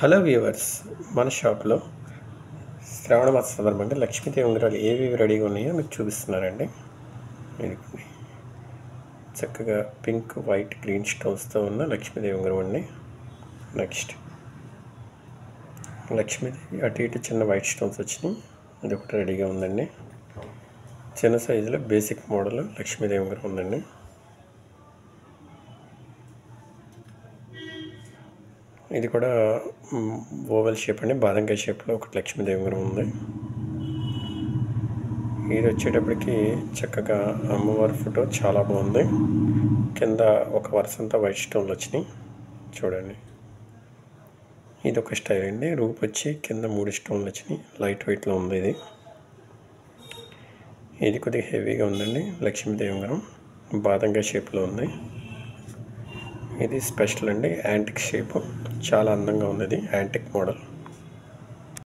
Hello viewers, మన షాప్లో శ్రావణ మాస సందర్భంగా లక్ష్మీదేవి ఉంగరాలు ఏవి రెడీగా ఉన్నాయో మీకు చూపిస్తున్నారండి. ఇదిగోండి, చక్కగా పింక్, వైట్, గ్రీన్ స్టోన్స్తో ఉన్న లక్ష్మీదేవి ఉంగరం అండి. నెక్స్ట్ లక్ష్మీదేవి అటు ఇటు చిన్న వైట్ స్టోన్స్ వచ్చినాయి, ఇది ఒకటి రెడీగా ఉందండి. చిన్న సైజులో బేసిక్ మోడల్ లక్ష్మీదేవి ఉంగరం ఉందండి. ఇది కూడా ఓవెల్ షేప్ అండి, బాదంకాయ షేప్లో ఒకటి లక్ష్మీదేవి ఉంగరం ఉంది. ఇది వచ్చేటప్పటికి చక్కగా అమ్మవారి ఫోటో చాలా బాగుంది. కింద ఒక వరుస అంతా వైట్ స్టోన్లు వచ్చినాయి చూడండి. ఇది ఒక స్టైల్ అండి. రూప్ వచ్చి కింద 3 స్టోన్లు వచ్చినాయి, లైట్ వెయిట్లో ఉంది. ఇది కొద్దిగా హెవీగా ఉందండి. లక్ష్మీదేవి ఉంగరం బాదంకాయ షేప్లో ఉంది. ఇది స్పెషల్ అండి, యాంటిక్ షేప్, చాలా అందంగా ఉంది. ఇది యాంటిక్ మోడల్.